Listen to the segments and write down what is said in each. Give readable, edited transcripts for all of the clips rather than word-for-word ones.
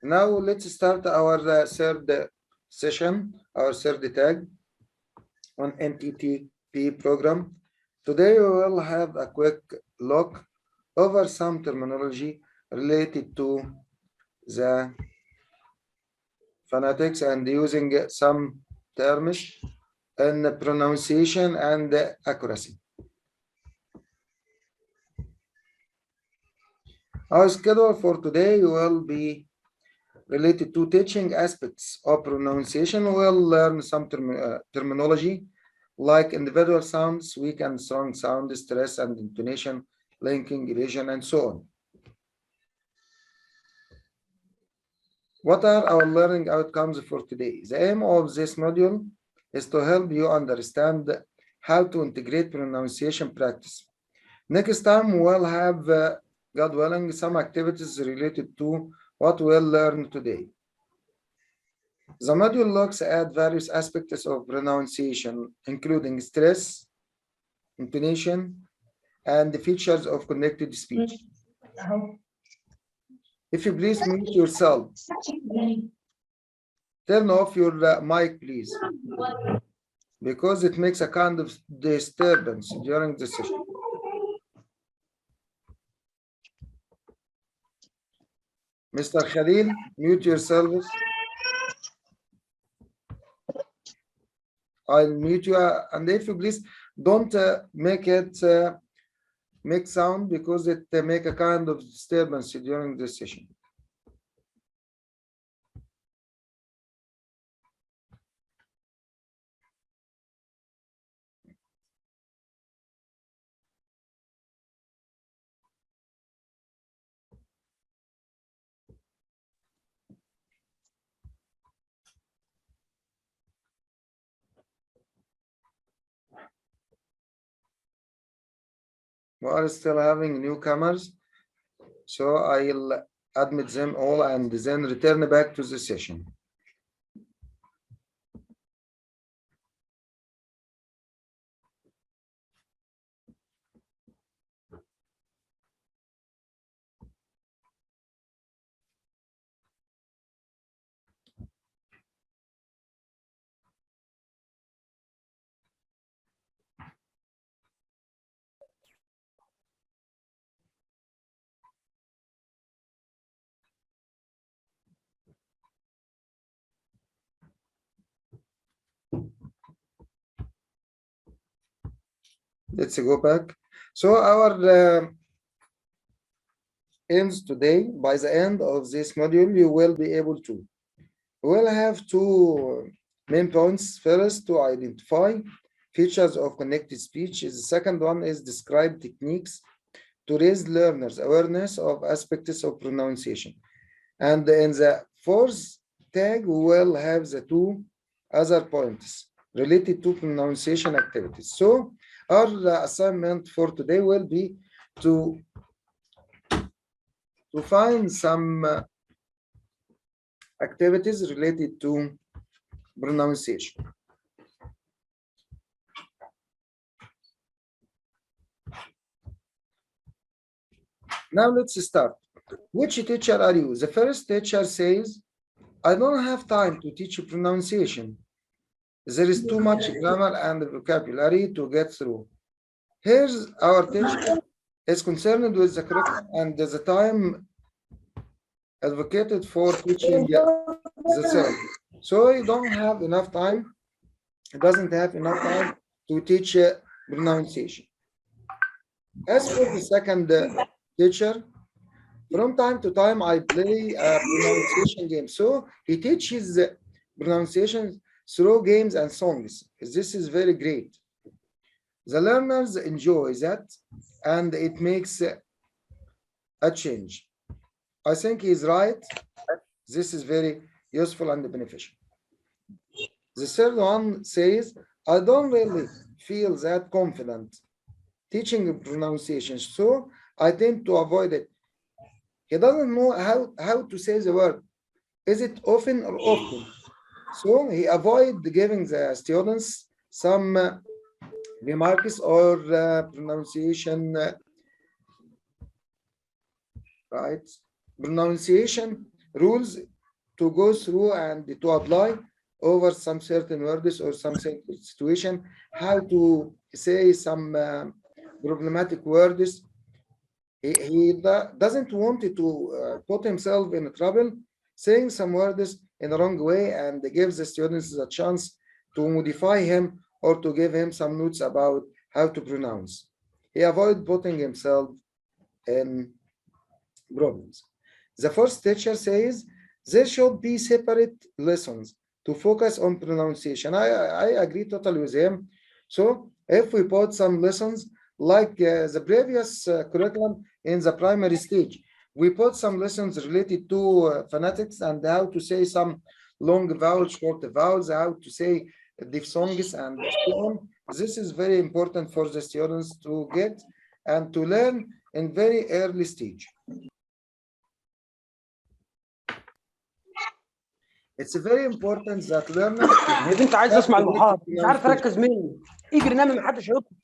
Now let's start our third session, our third tag on NTTP program. Today we will have a quick look over some terminology related to the phonetics and using some terms in pronunciation and accuracy. Our schedule for today will be related to teaching aspects of pronunciation. We'll learn some terminology like individual sounds, weak and strong sound, stress and intonation, linking, elision, and so on. What are our learning outcomes for today? The aim of this module is to help you understand how to integrate pronunciation practice. Next time we'll have, God willing, some activities related to what we'll learn today. The module looks at various aspects of pronunciation, including stress, intonation, and the features of connected speech. If you please mute yourself. Turn off your mic, please, because it makes a kind of disturbance during the session. Mr. Khalil, mute yourselves. I'll mute you, and if you please don't make it make sound, because it make a kind of disturbance during the session. We are still having newcomers, so I'll admit them all and then return back to the session. Let's go back. So our aims today, by the end of this module, you will be able to. We'll have two main points. First, to identify features of connected speech. The second one is describe techniques to raise learners' awareness of aspects of pronunciation. And in the fourth tag, we will have the two other points related to pronunciation activities. So our assignment for today will be to find some activities related to pronunciation. Now let's start. Which teacher are you? The first teacher says, I don't have time to teach pronunciation. There is too much grammar and vocabulary to get through. Here's our teacher is concerned with the curriculum and the time advocated for teaching the self. So he don't have enough time. He doesn't have enough time to teach pronunciation. As for the second teacher, from time to time I play a pronunciation game. So he teaches pronunciation through games and songs. This is very great. The learners enjoy that, and it makes a change. I think he's right. This is very useful and beneficial. The third one says, I don't really feel that confident teaching pronunciation, so I tend to avoid it. He doesn't know how to say the word. Is it often or often? So he avoids giving the students some remarks or pronunciation, right? Pronunciation rules to go through and to apply over some certain words or some certain situation, how to say some problematic words. He doesn't want to put himself in trouble saying some words in the wrong way, and gives the students a chance to modify him or to give him some notes about how to pronounce. He avoid putting himself in problems. The first teacher says there should be separate lessons to focus on pronunciation. I agree totally with him. So if we put some lessons like the previous curriculum in the primary stage, we put some lessons related to phonetics and how to say some long vowels, short vowels, how to say diphthongs and so on. This is very important for the students to get and to learn in very early stage. It's very important that learners. يا بنت عايز اسمع المحاضره مش عارف اركز مني اجري نامي محدش هيطلع.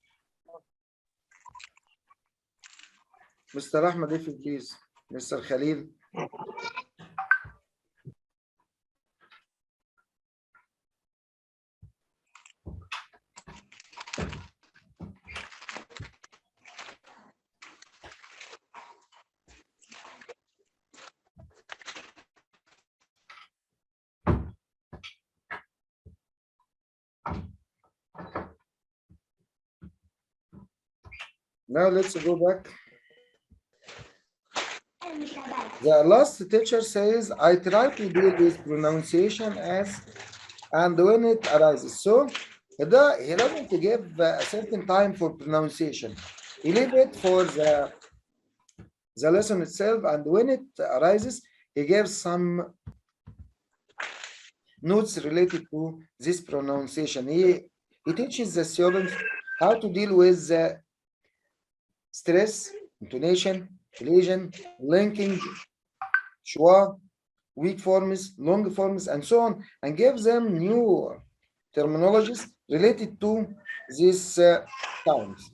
Mr. Ahmed, if you please. Mr. Khalil. Now let's go back. The last teacher says, I try to deal with pronunciation as and when it arises. So he doesn't give a certain time for pronunciation. He leave it for the lesson itself, and when it arises, he gives some notes related to this pronunciation. He teaches the students how to deal with the stress, intonation, elision, linking, schwa, weak forms, long forms, and so on, and gives them new terminologies related to these sounds.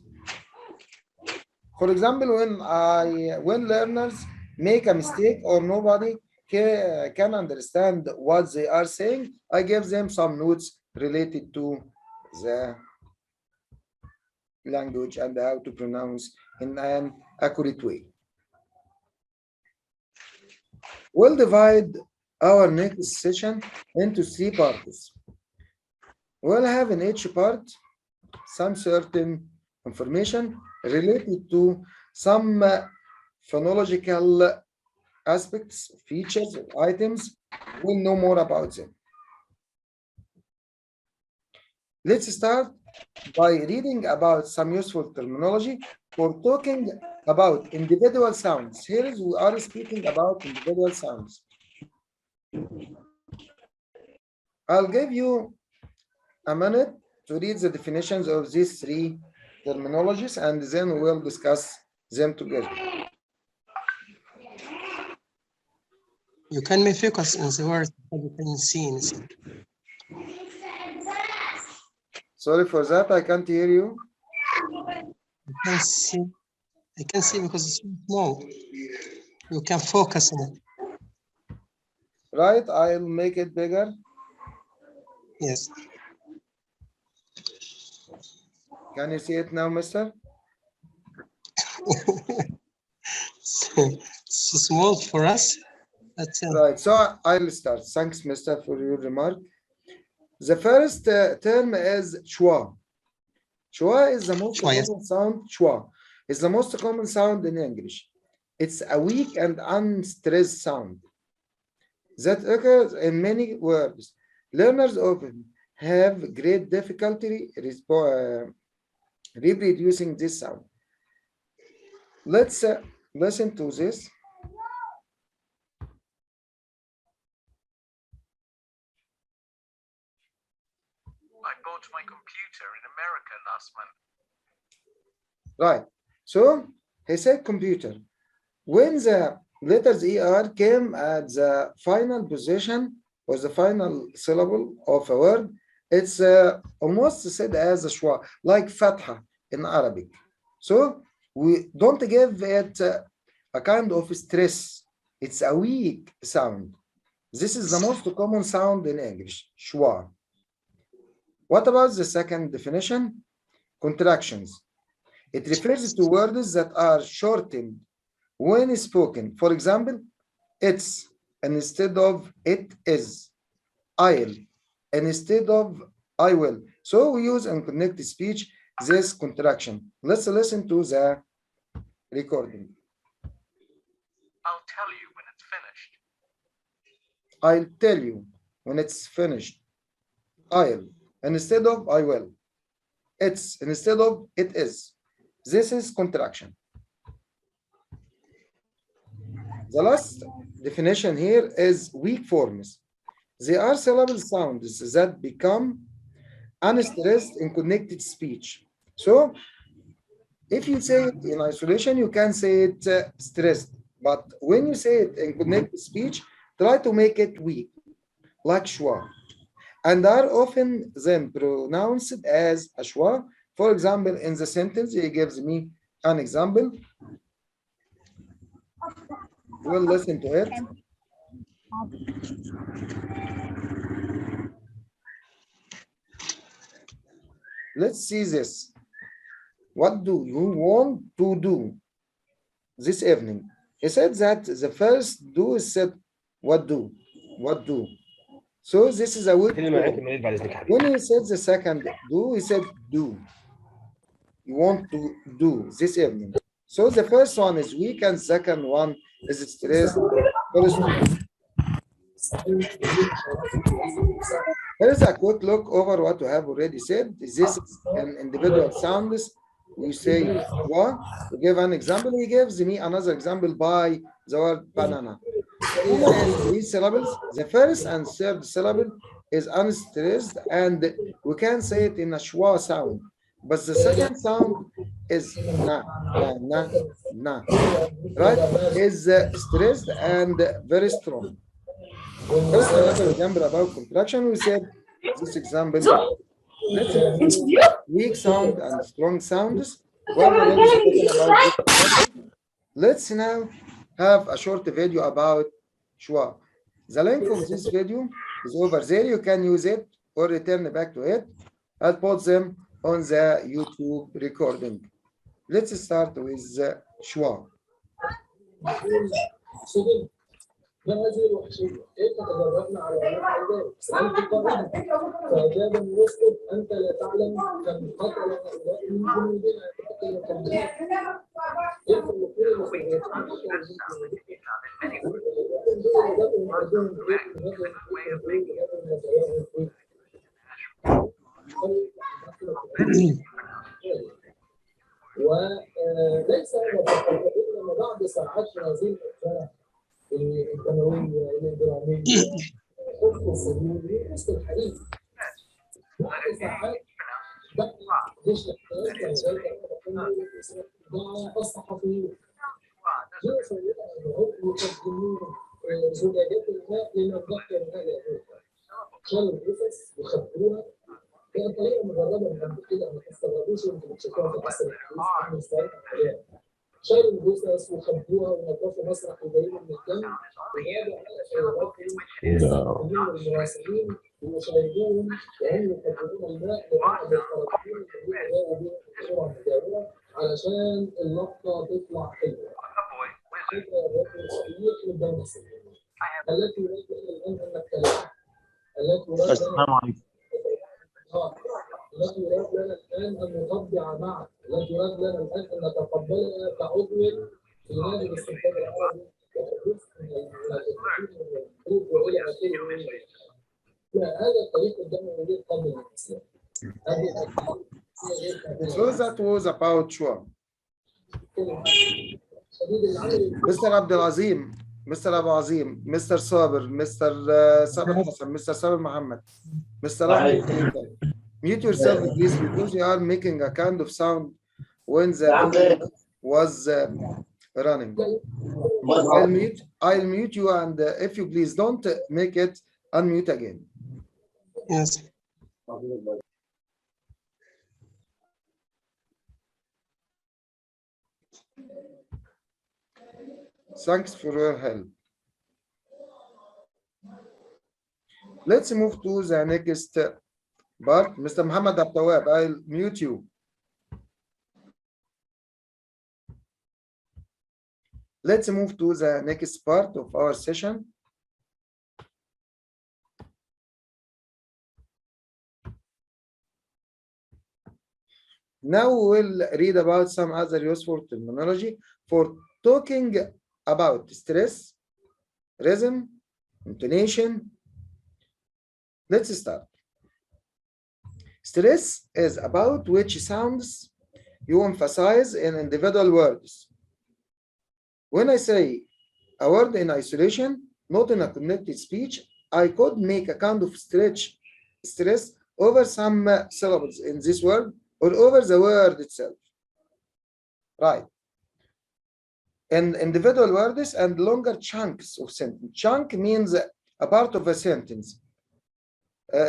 For example, when learners make a mistake or nobody can understand what they are saying, I give them some notes related to the language and how to pronounce in an accurate way. We'll divide our next session into 3 parts. We'll have in each part some certain information related to some phonological aspects, features, items. We'll know more about them. Let's start by reading about some useful terminology for talking about individual sounds. Here we are speaking about individual sounds. I'll give you a minute to read the definitions of these 3 terminologies, and then we'll discuss them together. You can make focus on the word that you can see. Sorry for that, I can't hear you. I can see because it's small. You can focus on it. Right, I'll make it bigger. Yes. Can you see it now, mister? So small for us. Right, so I'll start. Thanks, mister, for your remark. The first term is schwa. Schwa is the most common sound. Schwa is the most common sound in English. It's a weak and unstressed sound that occurs in many words. Learners often have great difficulty reproducing this sound. Let's listen to this. I bought my computer in America last month. Right. So he said computer. When the letters ER came at the final position or the final syllable of a word, it's almost said as a schwa, like fatha in Arabic. So we don't give it a kind of stress. It's a weak sound. This is the most common sound in English, schwa. What about the second definition? Contractions. It refers to words that are shortened when spoken. For example, it's instead of it is, I'll instead of I will. So we use in connected speech this contraction. Let's listen to the recording. I'll tell you when it's finished. I'll tell you when it's finished. I'll instead of I will. It's instead of it is. This is contraction. The last definition here is weak forms. They are syllable sounds that become unstressed in connected speech. So if you say it in isolation, you can say it stressed. But when you say it in connected speech, try to make it weak, like schwa, and are often then pronounced as a schwa. For example, in the sentence, he gives me an example. We'll listen to it. Let's see this. What do you want to do this evening? He said that the first do is said what do, what do. So this is a weak form. When he said the second do, he said do. You want to do this evening. So the first one is weak and second one is stressed. First one. Here is a quick look over what we have already said. This is an individual sounds. We say what? To give an example, he gives me another example by the word banana. Banana has 3 syllables. The first and third syllable is unstressed, and we can say it in a schwa sound. But the second sound is na, na, na. Right? Is stressed and very strong. First, another example about contraction, we said this example. Let's weak sound and strong sounds. We're already spoken about this. Let's now have a short video about schwa. The link of this video is over there. You can use it or return back to it. I'll put them on the YouTube recording. Let's start with schwa. هذه الوحشية كيف تدربنا على علاج الجو؟ سألت القائد فأجاب المسلم أنت لا تعلم كم قتل هؤلاء من جنودنا كيف وليس هذا فقط إنما بعد ساعات من هذه الأفلام الدموية الإجرامية خبز السجون وسط الحديث بعد ساعات دخل جيش الاحتلال دعا الصحفيين جاء سيدنا يقدمون زجاجات الماء لننضح هذا شالوا القصص وخبروها هي طريقه مجربه من كده ما تستغربوش انتوا بتشوفوها في قصر الحديث شالوا الجثث وخبوها ونظفوا مسرح الجريمه من الدم وجابوا المراسلين وشاهدوهم وهم يقدمون الماء لبعض القراطين الذين جاءوا بهم بسرعه مجاوره علشان اللقطه تطلع حلوه. فكره الرجل صحيح للدوله السوريه التي يريد الان ان نبتلعها التي يريد التي يراد لنا الان ان نطبع معا، التي يراد لنا الان ان نتقبلها كعضو في نادي الاستنتاج العربي كجزء من الحقوق والى اخره. هذا الطريق الدموي قبل الاسلام. So that was about schwa. Mr. Abdelazim, Mr. Abu Azim, Mr. Sabir, Mr. Sabir Hassan, Mr. Sabir Muhammad, Mr. Ahmed. Mute yourself, please, because you are making a kind of sound when the video was running. I'll mute you, and if you please don't make it unmute again. Yes. Thanks for your help. Let's move to the next part. Mr. Muhammad Abtawab, I'll mute you. Let's move to the next part of our session. Now we'll read about some other useful terminology for talking about stress, rhythm, intonation. Let's start. Stress is about which sounds you emphasize in individual words. When I say a word in isolation, not in a connected speech, I could make a kind of stress over some syllables in this word or over the word itself. Right. And individual words and longer chunks of sentence. Chunk means a part of a sentence.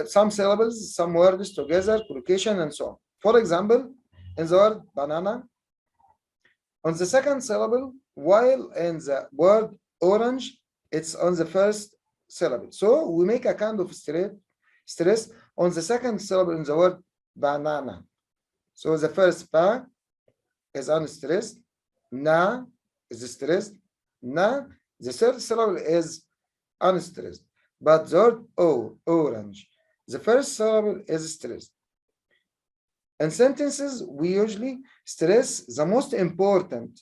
Some syllables, some words together, collocation, and so on. For example, in the word banana, on the second syllable, while in the word orange, it's on the first syllable. So we make a kind of stress on the second syllable in the word banana. So the first ba is unstressed, na is stressed, na, the third syllable is unstressed. But the word o, orange, the first syllable is stressed. In sentences, we usually stress the most important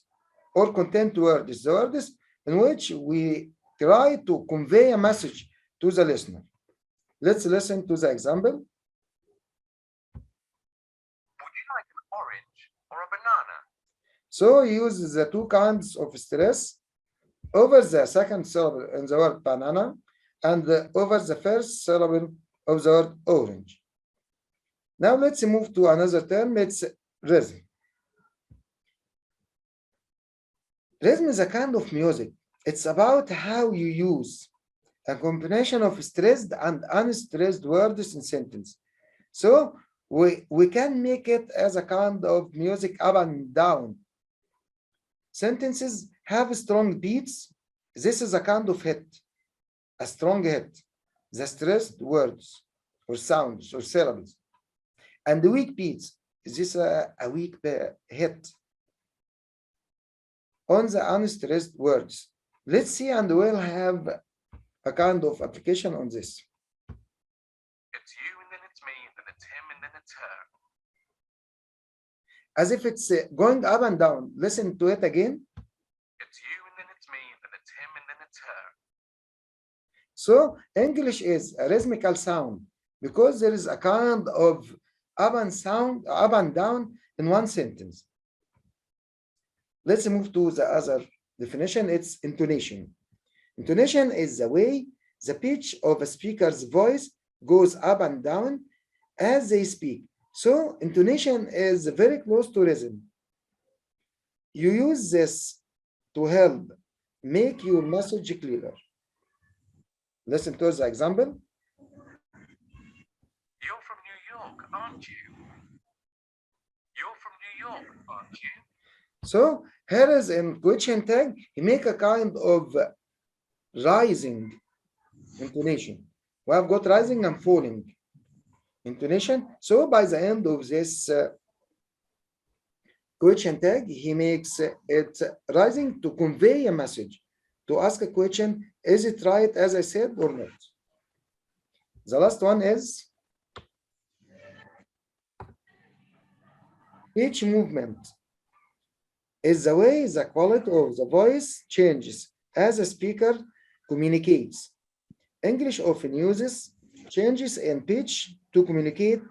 or content words, the words in which we try to convey a message to the listener. Let's listen to the example. Would you like an orange or a banana? So use the two kinds of stress over the second syllable in the word banana and over the first syllable of the word orange. Now let's move to another term, it's rhythm. Rhythm is a kind of music. It's about how you use a combination of stressed and unstressed words in sentence. So we can make it as a kind of music up and down. Sentences have strong beats. This is a kind of hit, a strong hit. The stressed words or sounds or syllables. And the weak beats, is this a weak hit on the unstressed words? Let's see, and we'll have a kind of application on this. It's you and then it's me and then it's him and then it's her. As if it's going up and down. Listen to it again. It's you and then it's me and then it's him and then it's her. So English is a rhythmical sound because there is a kind of up and down in one sentence. Let's move to the other definition. It's intonation. Intonation is the way the pitch of a speaker's voice goes up and down as they speak. So intonation is very close to rhythm. You use this to help make your message clearer. Listen to the example. You're from New York, aren't you? You're from New York, aren't you? So here is in question tag, he make a kind of rising intonation. We have got rising and falling intonation. So by the end of this question tag, he makes it rising to convey a message, to ask a question, is it right as I said or not? The last one is pitch movement. Is the way the quality of the voice changes as a speaker communicates. English often uses changes in pitch to communicate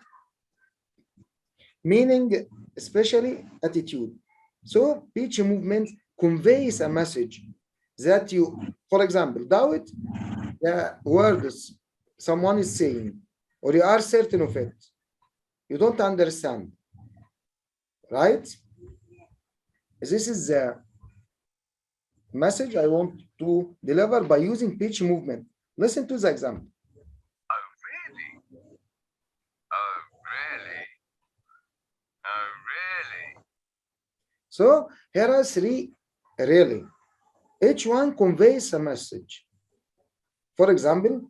meaning, especially attitude. So pitch movement conveys a message that you, for example, doubt the words someone is saying, or you are certain of it. You don't understand, right? This is the message I want to deliver by using pitch movement. Listen to the example. Oh, really? Oh, really? Oh, really? So here are three really. Each one conveys a message. For example,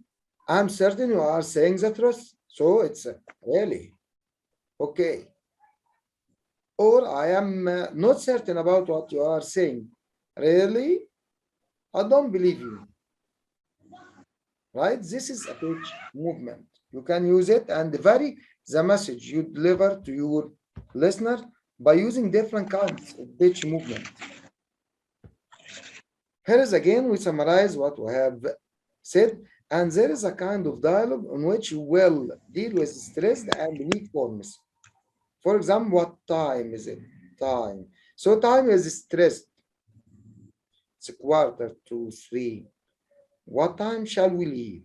I'm certain you are saying the truth. So it's really okay. Or I am not certain about what you are saying. Really? I don't believe you. Right? This is a pitch movement. You can use it and vary the message you deliver to your listener by using different kinds of pitch movement. Here is again, we summarize what we have said, and there is a kind of dialogue in which you will deal with stressed and weak forms. For example, what time is it? Time. So time is stressed. It's 2:45. What time shall we leave?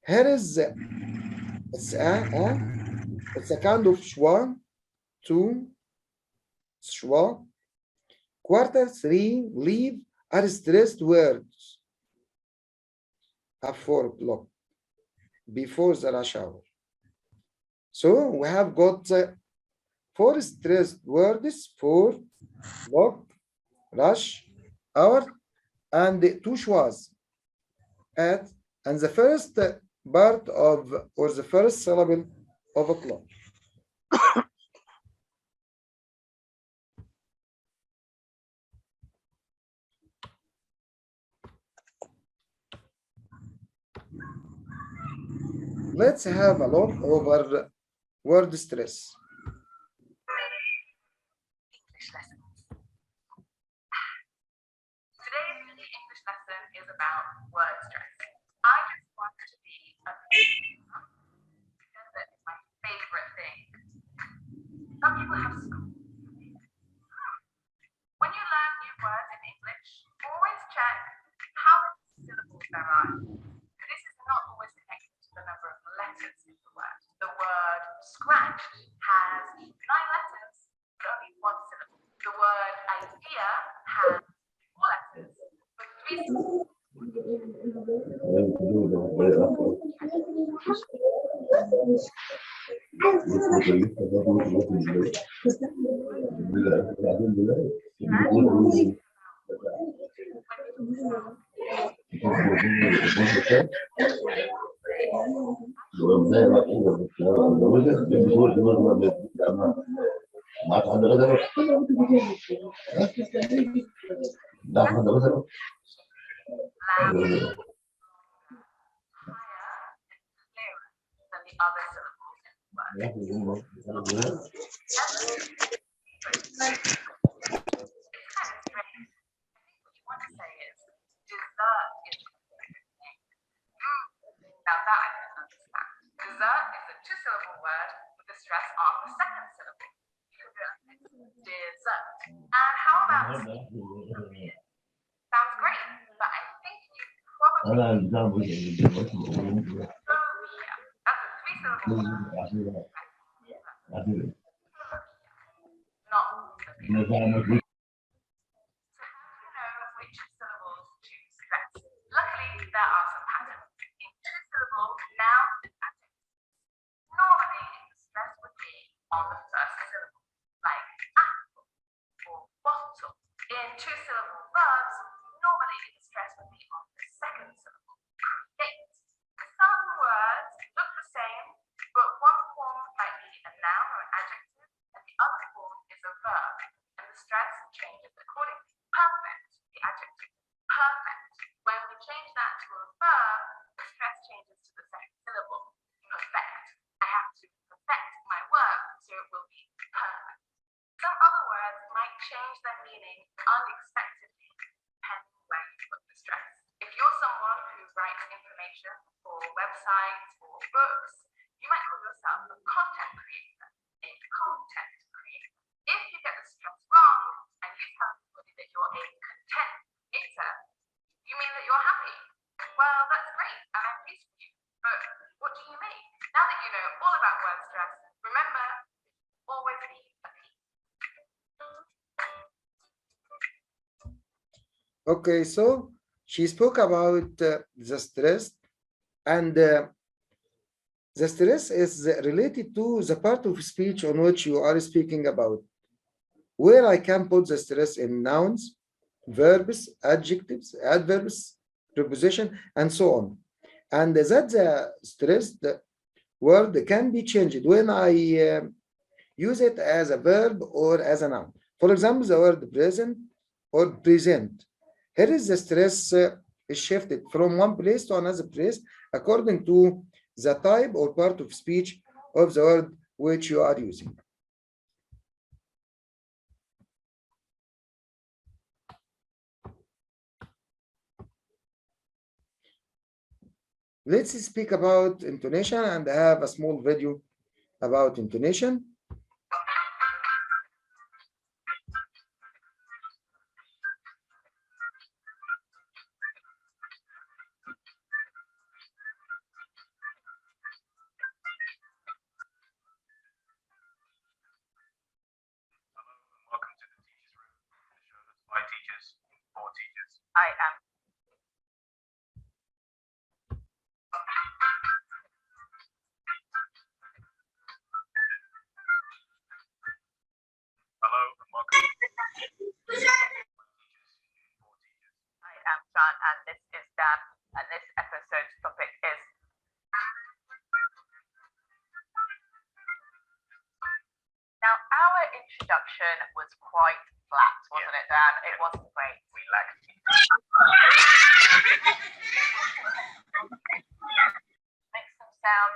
Here is it's a kind of schwa, 2, schwa. 2:45, leave are stressed words at 4 o'clock before the rush hour. So we have got 4 stressed words, 4 o'clock, rush hour, and 2 schwas at, and the first part of, or the first syllable of o'clock. Let's have a look over word stress. English lessons. Today's English lesson is about word stress. I just want to be a because that is my favorite thing. Some people have school. When you learn new words in English, always check how many syllables there are. This is not always connected to the number of letters in the word. The word scratched has 9 letters, but only 1 syllable. The word idea has 4 letters, but 3 syllables. Than the other syllables in the word. It's kind of strange. I think what you want to say is dessert is my favorite thing. Now that I can understand. Dessert is a 2-syllable word with a stress on the second syllable. You can go like this, dessert. And how about beer? Sounds great, but I think you probably that's a 3-syllable word. Not the So how do you know which syllables to stress? Luckily, there are some patterns. In 2-syllable noun and adjective. Normally, the stress would be on the first syllable, like apple or bottle. In 2-syllable verbs, normally the stress would be on the second syllable, create. Some words look the same, but one form might be a noun or an adjective, and the other form is a verb, and the stress changes accordingly. Perfect, the adjective, perfect. When we change that to a verb, the stress changes to the second syllable, perfect. I have to perfect my work, so it will be perfect. Some other words might change their meaning unexpectedly, depending where you put the stress. If you're someone who writes information for websites or books, you might call yourself a content creator, a content creator. If you get the stress wrong and you tell everybody that you're a content creator, you mean that you're happy. Well, that's great, and I'm pleased for you. But what do you mean? Now that you know all about word stress, remember, always be a P. Okay, so she spoke about the stress, and the stress is related to the part of speech on which you are speaking about, where I can put the stress in nouns, verbs, adjectives, adverbs, preposition, and so on. and that the stressed word can be changed when I use it as a verb or as a noun. For example, the word present or present. Here is the stress is shifted from one place to another place according to the type or part of speech of the word which you are using. Let's speak about intonation and have a small video about intonation. Welcome to the teachers' room. The show that's by teachers for teachers. I am. Hello and welcome to the teachers for teachers. I am John, and this is Dan, and this episode's topic is now. Our introduction was quite flat, wasn't it, Dan? It wasn't great. We lacked Makes them sound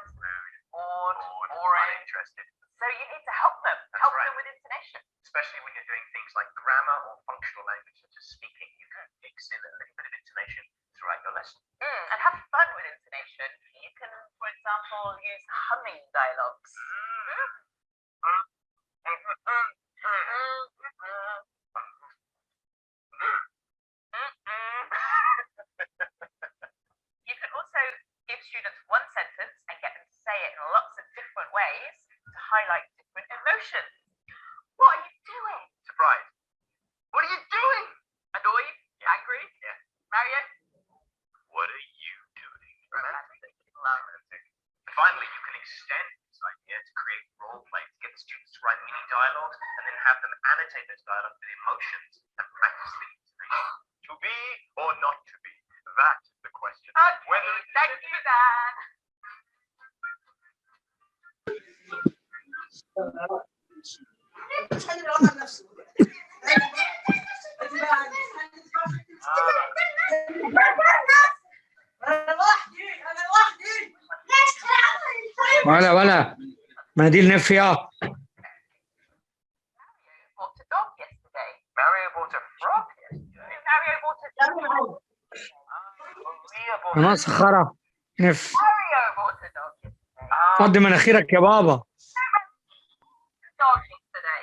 bored, boring. uninterested, So you need to help them. That's Help right. them with intonation. especially when you're doing things like grammar or functional language such as speaking. You can mix in a little bit of intonation throughout your lesson. And have fun with intonation. You can, for example, use humming dialogues. You can also give students one sentence and get them to say it in lots of different ways to highlight different emotions. What are you doing? Surprise. What are you doing? Annoyed? Angry? Yeah. Mario? What are you doing? Romantic. Romantic. And finally, you can extend this idea to create role play to get the students to write mini dialogues and then have them annotate those dialogues with emotions and practice the intonation. To be or not to be? That's the question. Okay, thank you, Dan. ولا مناديل نف يا Bought a dog yesterday. Mario bought a frog yesterday. Mario bought a dog. Maria bought انا صخره نف Mario bought a dog yesterday. فضي مناخيرك يا بابا Dog yesterday.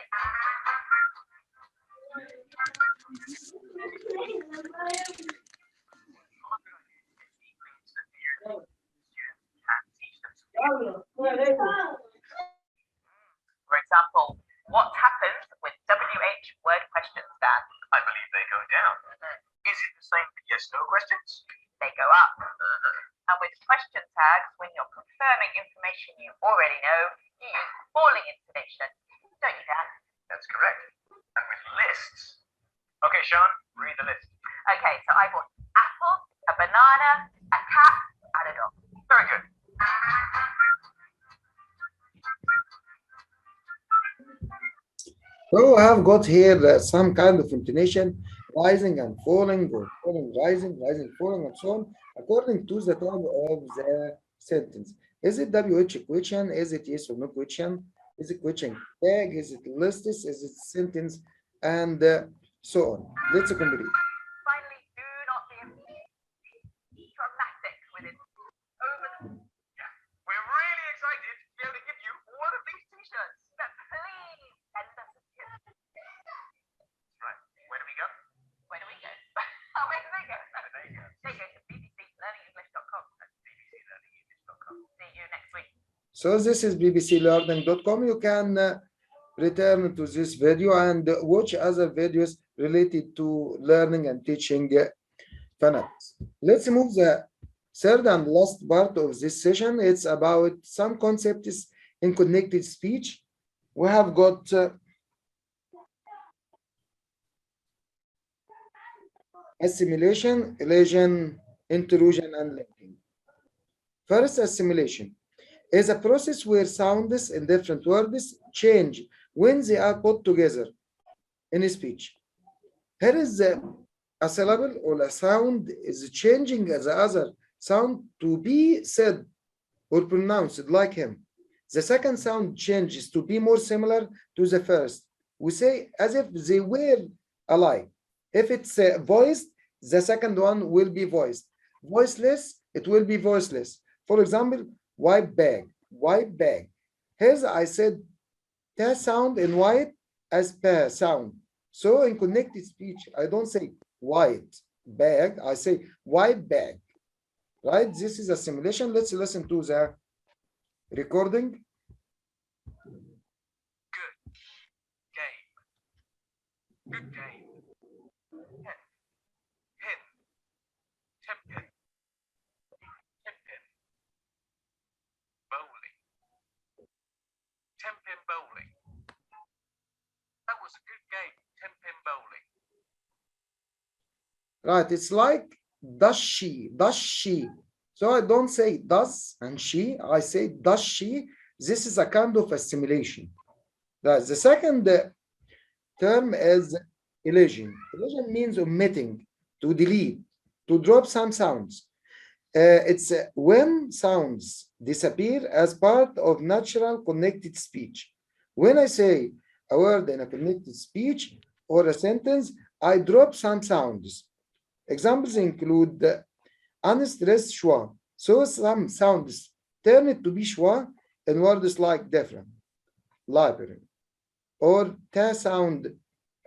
For example, what happens with WH word questions, Dan? I believe they go down. Is it the same for yes/no questions? They go up. And with question tags, when you're confirming information you already know, you use falling intonation. Don't you, Dan? That's correct. And with lists. Okay, Sean, read the list. Okay, so I bought apple, a banana, a cat, and a dog. Very good. So I have got here some kind of intonation, rising and falling, or falling, rising, falling, and so on, according to the tone of the sentence. Is it WH question? Is it yes or no question? Is it question tag? Is it list? Is it sentence? And so on. Let's complete. Finally, do not be dramatic with it. Over the We're really excited to be able to give you one of these t-shirts, but please send us a gift. Right. Where do we go? Where do we go? Where do they go? There you go. They go to bbclearningenglish.com. bbclearningenglish.com. See you next week. So this is bbclearning.com. You can return to this video and watch other videos related to learning and teaching phonetics. Let's move the third and last part of this session. It's about some concepts in connected speech. We have got assimilation, elision, intrusion, and linking. First, assimilation is a process where sounds in different words change when they are put together in a speech. Here is a syllable or a sound is changing the other sound to be said or pronounced like him. The second sound changes to be more similar to the first. We say as if they were alike. If it's voiced, the second one will be voiced. Voiceless, it will be voiceless. For example, white bag, white bag. Here's I said ta sound in white as pa sound. So in connected speech, I don't say white bag, I say white bag. Right? This is a simulation. Let's listen to the recording. Good game. Hen. Tempin. Tempin. Bowling. Tempin bowling. That was a good game. Tempin bowling. Right, it's like does she, does she. So I don't say does and she, I say does she. This is a kind of assimilation. The second term is elision. Elision means omitting, to delete, to drop some sounds. It's when sounds disappear as part of natural connected speech. When I say a word in a connected speech or a sentence, I drop some sounds. Examples include unstressed schwa. So some sounds turn it to be schwa in words like different, library, or ta sound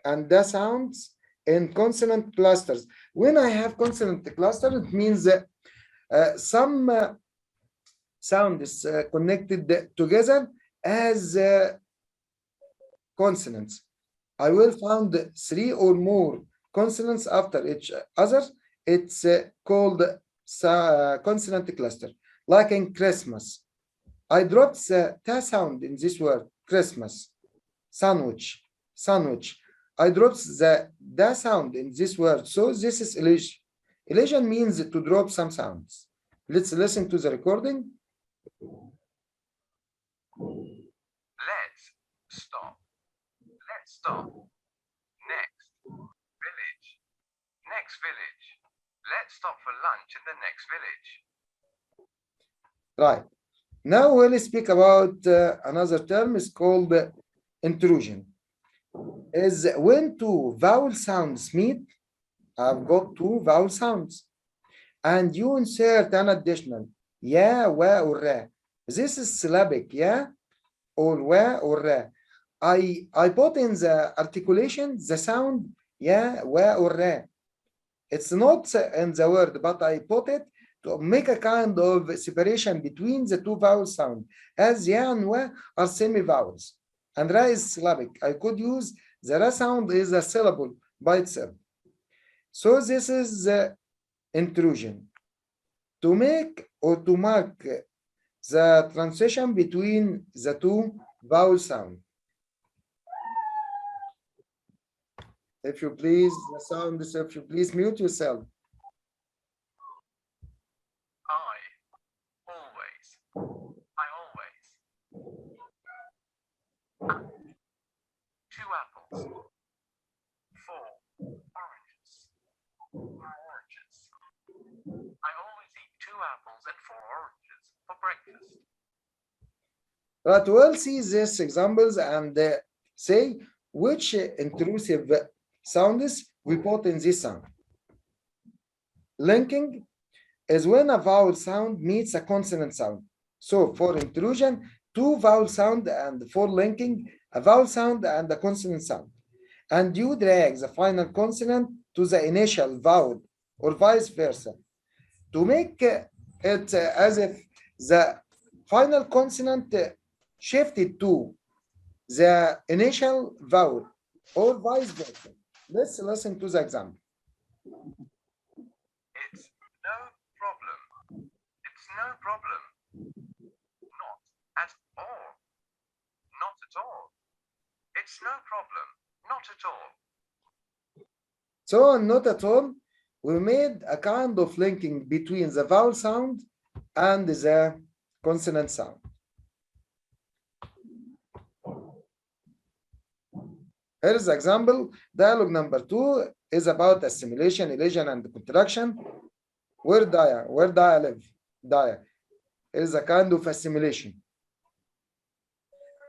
and da sounds in consonant clusters. When I have consonant cluster, it means that some sound is connected together as consonants. I will find 3 or more consonants after each other. It's called consonant cluster. Like in Christmas, I dropped the ta sound in this word, Christmas. Sandwich, sandwich. I dropped the da sound in this word. So this is elision. Elision means to drop some sounds. Let's listen to the recording. Let's stop. Let's stop. Next village. Next village. Let's stop for lunch in the next village. Right. Now we'll speak about another term is called intrusion. Is when two vowel sounds meet. I've got two vowel sounds, and you insert an additional ya, wa, or ra. This is syllabic, ya, or wa, or ra. I put in the articulation the sound ya, wa, or ra. It's not in the word, but I put it to make a kind of separation between the two vowel sounds, as ya and wa are semi-vowels, and ra is syllabic. I could use the ra sound is a syllable by itself. So this is the intrusion. To make or to mark the transition between the two vowel sounds. If you please, the sound is, if you please mute yourself. I always. Two apples. 4 oranges. 4 oranges. I always eat 2 apples and 4 oranges for breakfast. Right, we'll see these examples and say which intrusive sounds we put in this sound. Linking is when a vowel sound meets a consonant sound. So for intrusion, 2 vowel sound, and for linking, a vowel sound and a consonant sound. And you drag the final consonant to the initial vowel or vice versa to make it as if the final consonant shifted to the initial vowel or vice versa. Let's listen to the example. It's no problem. It's no problem. Not at all. Not at all. It's no problem. Not at all. So not at all, we made a kind of linking between the vowel sound and the consonant sound. Here is the example. Dialogue number 2 is about assimilation, elision, and contraction. Where Daya live? Daya is a kind of assimilation.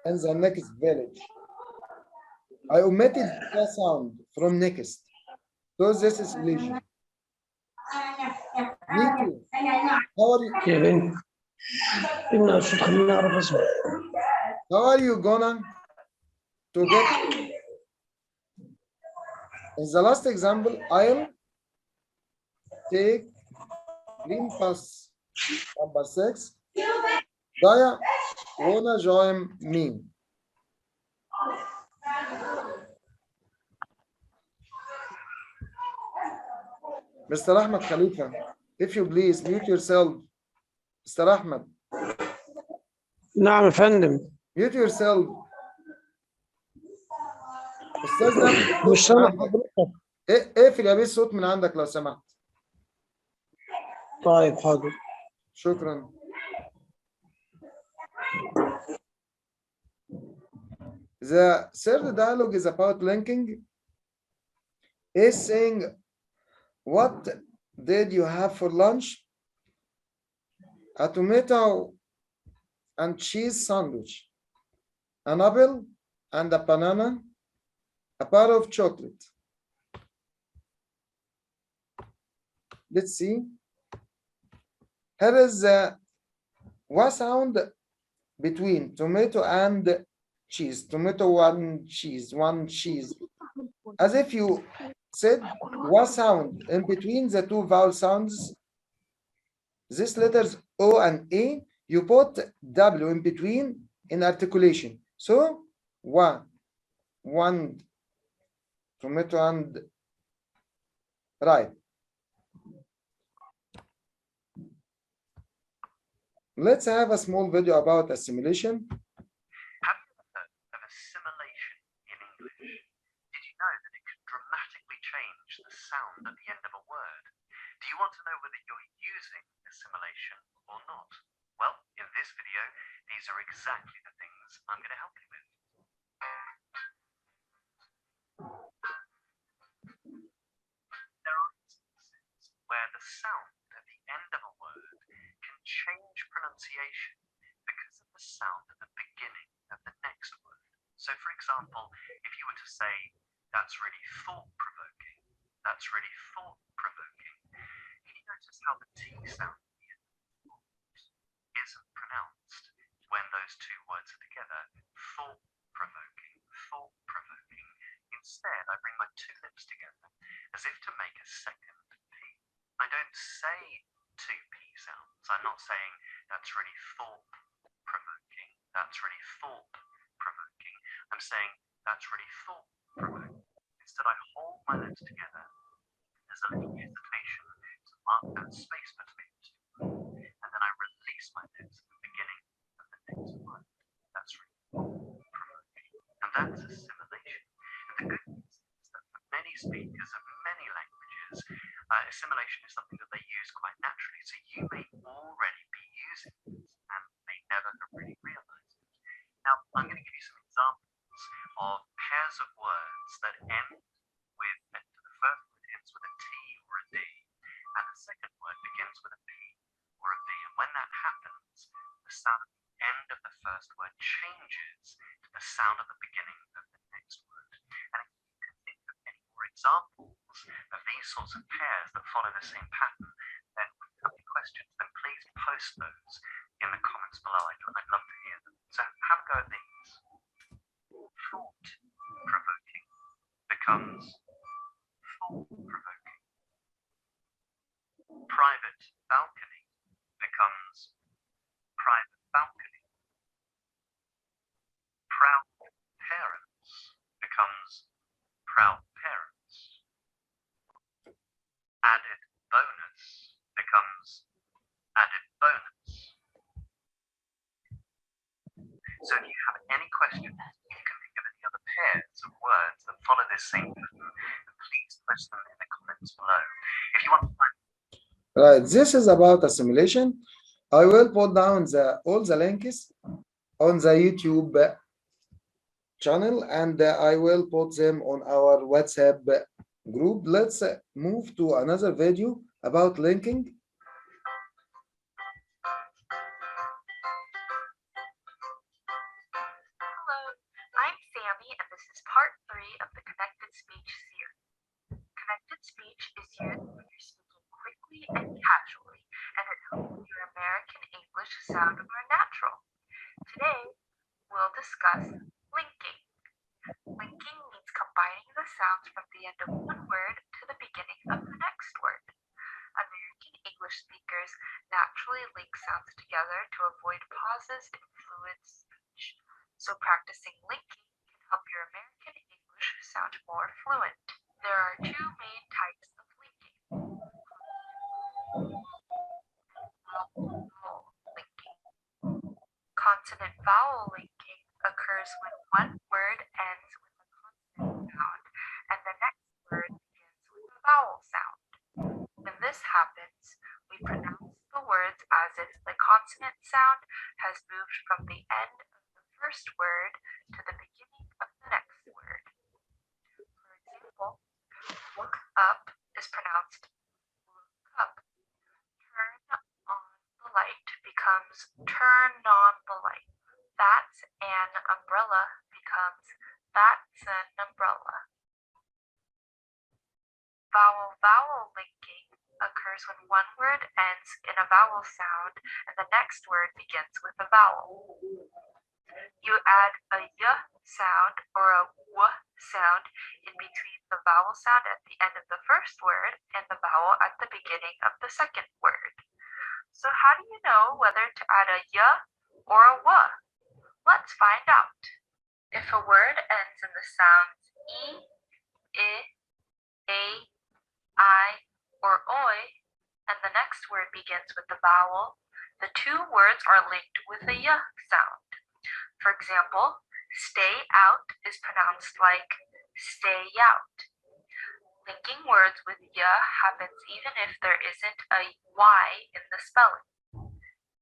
And the next village. I omitted the sound from next. So this is elision. Me too. How are you? يا بنت إن الصوت خليني أعرف أسمع. How are you gonna to get? In the last example, I'll take green bus number 6. Daya wanna join me. Mr. Ahmed Khalifa, if you please mute yourself. Mr. Ahmed, نعم يا فندم. mute yourself. استاذنا مش سامع حضرتك. اقفل يا بيه الصوت من عندك لو سمحت. طيب حاضر. شكرا. The third dialogue is about linking. Is saying, what did you have for lunch? A tomato and cheese sandwich, an apple and a banana, a bar of chocolate. Let's see. Here is what sound between tomato and cheese. Tomato, one cheese. As if you said what sound in between the two vowel sounds. These letters O and A, you put W in between in articulation. So one tomato and right. Let's have a small video about assimilation. Have you ever heard of assimilation in English? Did you know that it can dramatically change the sound at the end of a word? Do you want to know whether you're using assimilation or not? Well, in this video, these are exactly the things I'm going to help you with. There are instances where the sound at the end of a word can change pronunciation because of the sound at the beginning of the next word. So, for example, if you were to say, that's really thought-provoking, that's really thought-provoking, can you notice how the T sound at the end of thought isn't pronounced when those two words are together? Thought-provoking, thought-provoking. Instead, I bring my two lips together as if to make a second P. I don't say two P sounds. I'm not saying that's really thought-provoking, that's really thought-provoking. I'm saying that's really thought-provoking. Instead, I hold my lips together. There's a little hesitation to mark that space between the two. And then I release my lips at the beginning of the next word. That's really thought-provoking. And that's assimilation. And the good news is that for many speakers of many languages, assimilation is something that they use quite naturally. So you may already be using this and may never have really realized it. Now, I'm going to give you some examples of pairs of words that end with, the first word ends with a T or a D, and the second word begins with a P or a B. And when that happens, the sound at the end of the first word changes to the sound at the beginning of the next word. And if you can think of any more examples of these sorts of pairs that follow the same pattern, then if you have any questions, then please post those in the comments below. I'd love to hear them. So have a go at these. Thought-provoking becomes thought-provoking. Private balcony becomes private balcony. Proud parents becomes proud parents. Added bonus becomes added bonus. So if you have any questions, if you can think of any other pairs of words that follow this same pattern, please post them in the comments below. If you want to find Right, this is about assimilation. I will put down all the links on the YouTube channel, and I will put them on our WhatsApp group. Let's move to another video about linking. Hello, I'm Sammy, and this is part 3 of the connected speech series. Connected speech is used when you're speaking quickly and casually, and it helps your American English sound more natural. Today, we'll discuss linking. Linking means combining the sounds from the end of one word to the beginning of the next word. American English speakers naturally link sounds together to avoid pauses in fluid speech. So practicing linking can help your American English sound more fluent. There are 2 main types of linking. Vowel linking. Consonant-vowel linking occurs when one word ends with a consonant sound and the next word begins with a vowel sound. When this happens, we pronounce the words as if the consonant sound has moved from the end of the first word to the beginning of the next word. For example, look up is pronounced look up. Turn on the light becomes turn on the light. That's an umbrella becomes that's an umbrella. Vowel-vowel linking occurs when one word ends in a vowel sound and the next word begins with a vowel. You add a y sound or a w sound in between the vowel sound at the end of the first word and the vowel at the beginning of the second word. So how do you know whether to add a y or a w? Let's find out. If a word ends in the sounds e, I, a, I, or oi, and the next word begins with the vowel, the 2 words are linked with a y sound. For example, stay out is pronounced like stay out. Linking words with y happens even if there isn't a y in the spelling.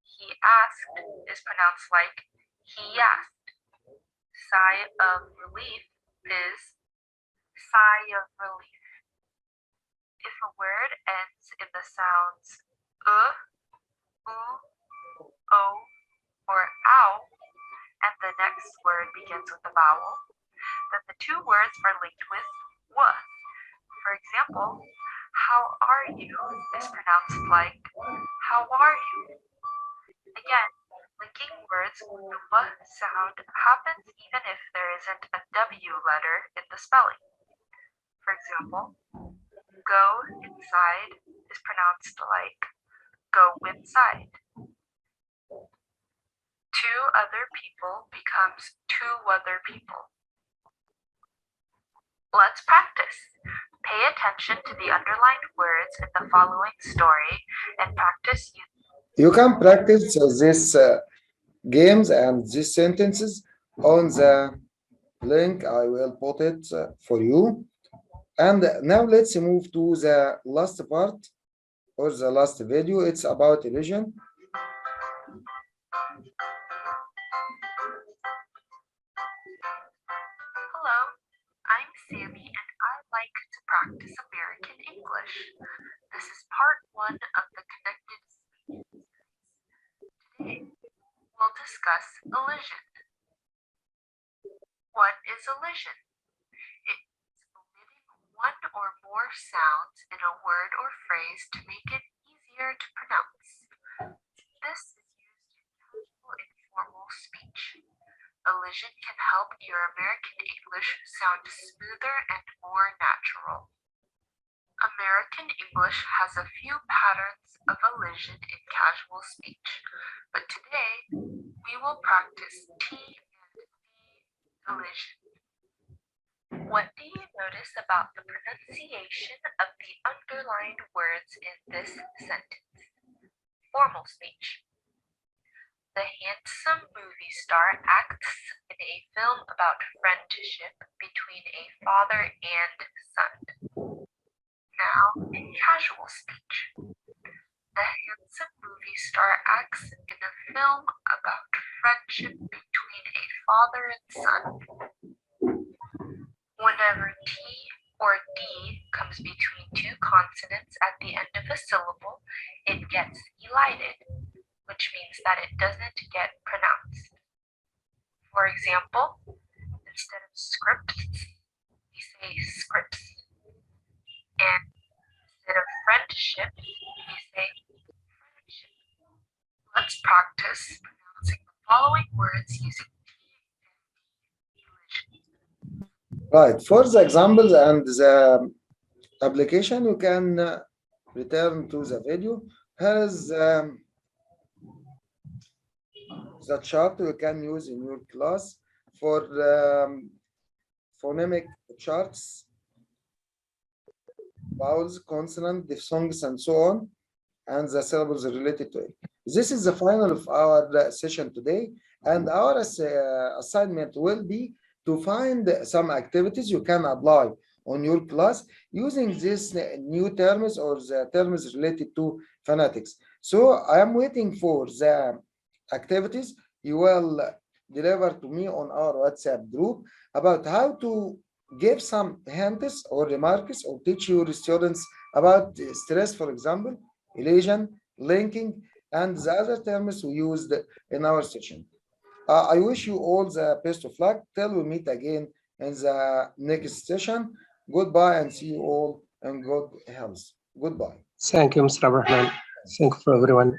He asked is pronounced like he asked. Sigh of relief is sigh of relief. If a word ends in the sounds o, or ow, and the next word begins with a vowel, then the 2 words are linked with w. For example, how are you is pronounced like how are you. Again, linking words with the w sound happens even if there isn't a w letter in the spelling. For example, go inside is pronounced like go inside. 2 other people becomes 2 other people. Let's practice. Pay attention to the underlined words in the following story and practice using. You can practice these games and these sentences on the link. I will put it for you. And now let's move to the last part or the last video. It's about illusion. Hello, I'm Sammy and I like to practice American English. This is part 1 of the connected speech. Today, we'll discuss elision. What is elision? It is omitting one or more sounds in a word or phrase to make it easier to pronounce. This is used in casual informal speech. Elision can help your American English sound smoother and more natural. American English has a few patterns of elision in casual speech, but today we will practice T and D elision. What do you notice about the pronunciation of the underlined words in this sentence? Formal speech. The handsome movie star acts in a film about friendship between a father and son. Now, in casual speech. A handsome movie star acts in a film about friendship between a father and son. Whenever T or D comes between two consonants at the end of a syllable, it gets elided, which means that it doesn't get pronounced. For example, instead of scripts, we say scripts. And instead of friendship, we say friendship. Let's practice pronouncing the following words using T and D. Right. For the examples and the application, you can return to the video. Here is the chart you can use in your class for phonemic charts, vowels, consonant, diphthongs, and so on, and the syllables related to it. This is the final of our session today, and our assignment will be to find some activities you can apply on your class using these new terms or the terms related to phonetics. So I am waiting for the activities you will deliver to me on our WhatsApp group about how to give some hints or remarks or teach your students about stress, for example, elision, linking, and the other terms we used in our session. I wish you all the best of luck till we meet again in the next session. Goodbye and see you all in good health. Goodbye. Thank you, Mr. Abrahman. Thank you for everyone.